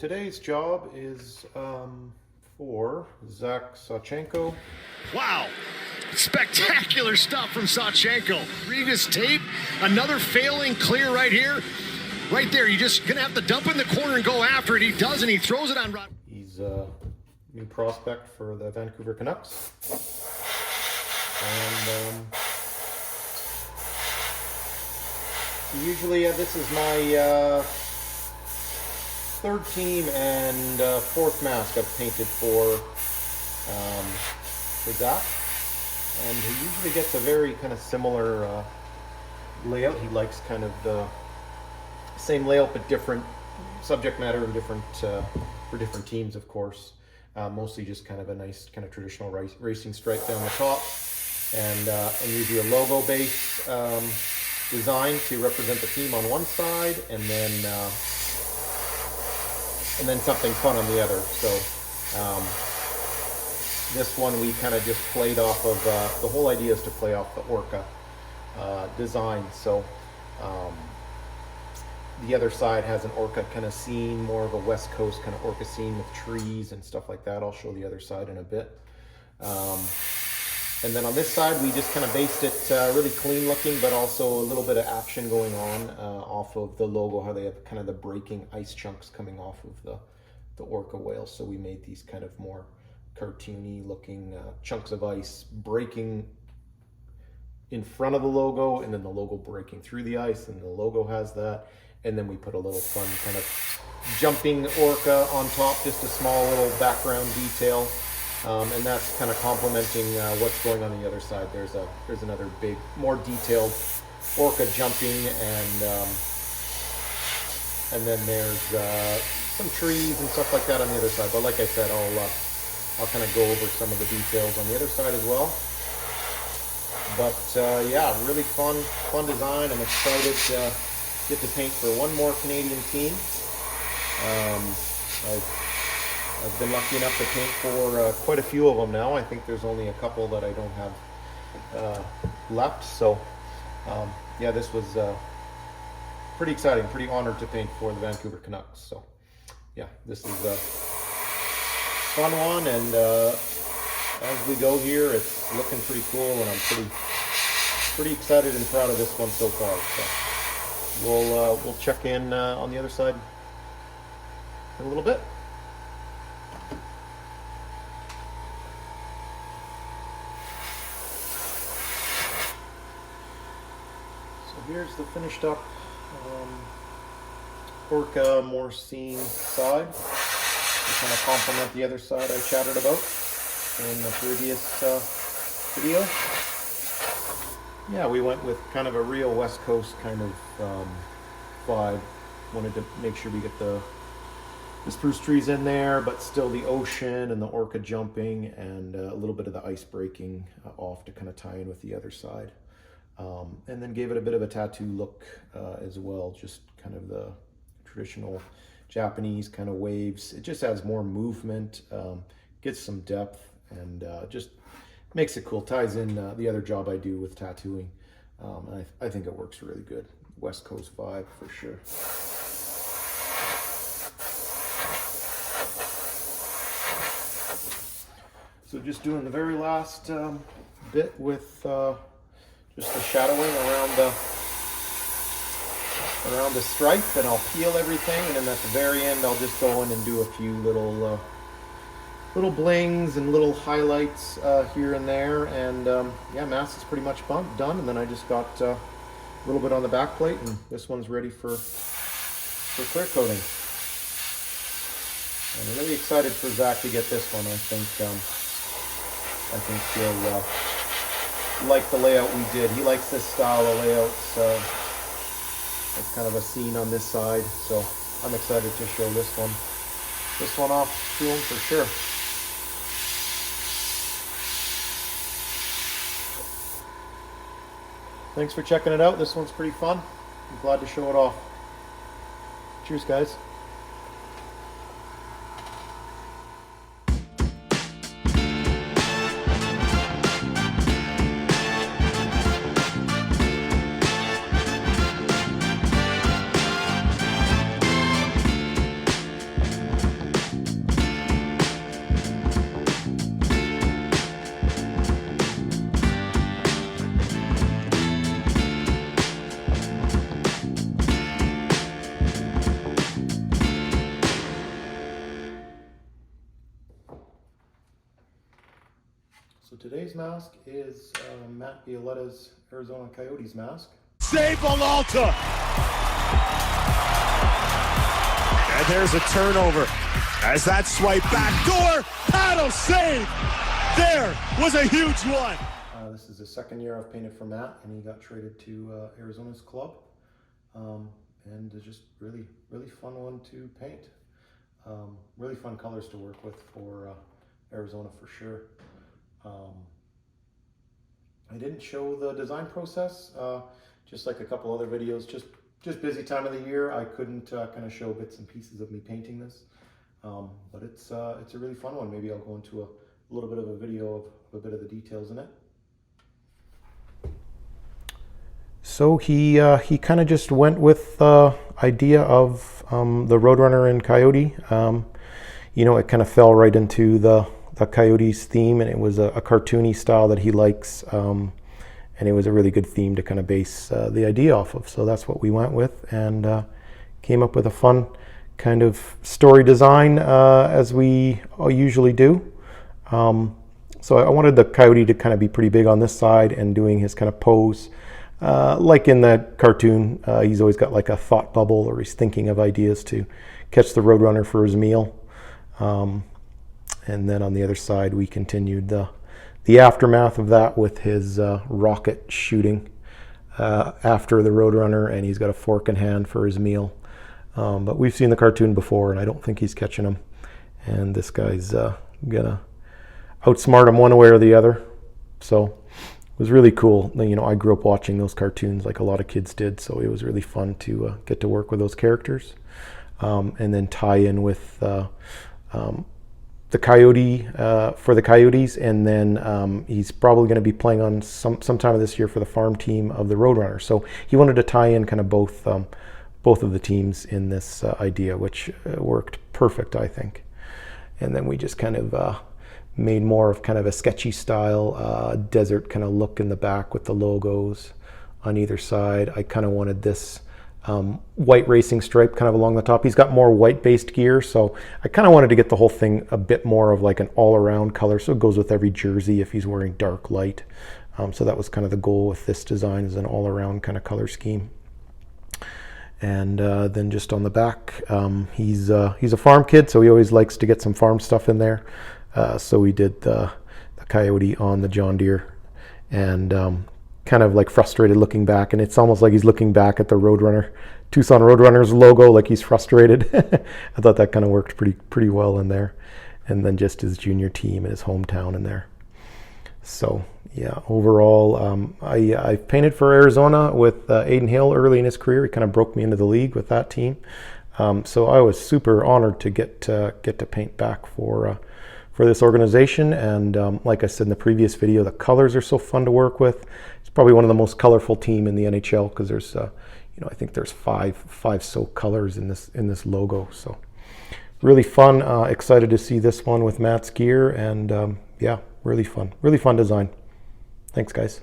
today's job is for Zach Sawchenko. Wow, spectacular stuff from Sawchenko. Read his tape, another failing clear right here. Right there, you're just gonna have to dump in the corner and go after it. He does, and he throws it on Rod. He's a new prospect for the Vancouver Canucks. And usually this is my third team and fourth mask I've painted for Zach. And he usually gets a very kind of similar layout. He likes kind of the same layout but different subject matter and different for different teams, of course. Mostly just kind of a nice kind of traditional racing stripe down the top, and usually a logo base design to represent the team on one side, and then something fun on the other. So this one we kind of just played off of the whole idea is to play off the Orca design. So the other side has an Orca kind of scene, more of a West Coast kind of Orca scene with trees and stuff like that. I'll show the other side in a bit. And then on this side, we just kind of based it really clean looking, but also a little bit of action going on off of the logo, how they have kind of the breaking ice chunks coming off of the Orca whale. So we made these kind of more cartoony looking chunks of ice breaking in front of the logo, and then the logo breaking through the ice, and the logo has that. And then we put a little fun kind of jumping Orca on top, just a small little background detail. And that's kind of complementing what's going on the other side. There's another big, more detailed Orca jumping, and then there's some trees and stuff like that on the other side. But like I said, I'll kind of go over some of the details on the other side as well. But yeah, really fun design. I'm excited to get to paint for one more Canadian team. I've been lucky enough to paint for quite a few of them now. I think there's only a couple that I don't have left. So yeah, this was pretty exciting, pretty honored to paint for the Vancouver Canucks. So yeah, this is a fun one, and as we go here, it's looking pretty cool, and I'm pretty excited and proud of this one so far. So we'll check in on the other side in a little bit. So here's the finished up Orca more scene side. To kind of complement the other side I chatted about in the previous video. Yeah, we went with kind of a real West Coast kind of vibe. Wanted to make sure we get the spruce trees in there, but still the ocean and the Orca jumping, and a little bit of the ice breaking off to kind of tie in with the other side. And then gave it a bit of a tattoo look as well, just kind of the traditional Japanese kind of waves. It just adds more movement, gets some depth, and just makes it cool. Ties in the other job I do with tattooing. And I think it works really good. West Coast vibe for sure. So just doing the very last bit with just the shadowing around the stripe, and I'll peel everything, and then at the very end I'll just go in and do a few little blings and little highlights here and there, and yeah, mask is pretty much done, and then I just got a little bit on the back plate, and this one's ready for clear coating. And I'm really excited for Zach to get this one. I think he'll like the layout we did. He likes this style of layout, so it's kind of a scene on this side, so I'm excited to show this one off to him for sure. Thanks for checking it out. This one's pretty fun. I'm glad to show it off. Cheers, guys. today's mask is Matt Villalta's Arizona Coyotes mask. Save Villalta! And there's a turnover. As that swipe back door, paddle save! There was a huge one! This is the second year I've painted for Matt, and he got traded to Arizona's club. And it's just really fun one to paint. Really fun colors to work with for Arizona for sure. I didn't show the design process, just like a couple other videos, just busy time of the year. I couldn't kind of show bits and pieces of me painting this, but it's a really fun one. Maybe I'll go into a little bit of a video of a bit of the details in it. So he kind of just went with the idea of the Roadrunner and Coyote. You know, it kind of fell right into the Coyotes theme, and it was a cartoony style that he likes, and it was a really good theme to kind of base the idea off of. So that's what we went with, and came up with a fun kind of story design as we usually do. So I wanted the Coyote to kind of be pretty big on this side and doing his kind of pose. Like in that cartoon, he's always got like a thought bubble, or he's thinking of ideas to catch the Roadrunner for his meal. And then on the other side, we continued the aftermath of that with his rocket shooting after the Roadrunner, and he's got a fork in hand for his meal. But we've seen the cartoon before, and I don't think he's catching him. And this guy's gonna outsmart him one way or the other. So it was really cool. You know, I grew up watching those cartoons like a lot of kids did, so it was really fun to get to work with those characters, and then tie in with the Coyote for the Coyotes, and then he's probably going to be playing on sometime of this year for the farm team of the Roadrunner. So he wanted to tie in kind of both of the teams in this idea, which worked perfect, I think. And then we just kind of made more of kind of a sketchy style desert kind of look in the back with the logos on either side. I kind of wanted this white racing stripe kind of along the top. He's got more white based gear, so I kind of wanted to get the whole thing a bit more of like an all-around color, so it goes with every jersey if he's wearing dark light. So that was kind of the goal with this design, is an all-around kind of color scheme. And then just on the back, he's a farm kid, so he always likes to get some farm stuff in there. So we did the Coyote on the John Deere, and kind of like frustrated looking back, and it's almost like he's looking back at the Roadrunner, Tucson Roadrunners logo, like he's frustrated. I thought that kind of worked pretty well in there. And then just his junior team and his hometown in there. So yeah, overall, I painted for Arizona with Aiden Hill early in his career. He kind of broke me into the league with that team. So I was super honored to get to paint back for this organization. And like I said in the previous video, the colors are so fun to work with. It's probably one of the most colorful team in the NHL, because there's I think there's five soap colors in this logo. So really fun. Excited to see this one with Matt's gear, and yeah, really fun design. Thanks, guys.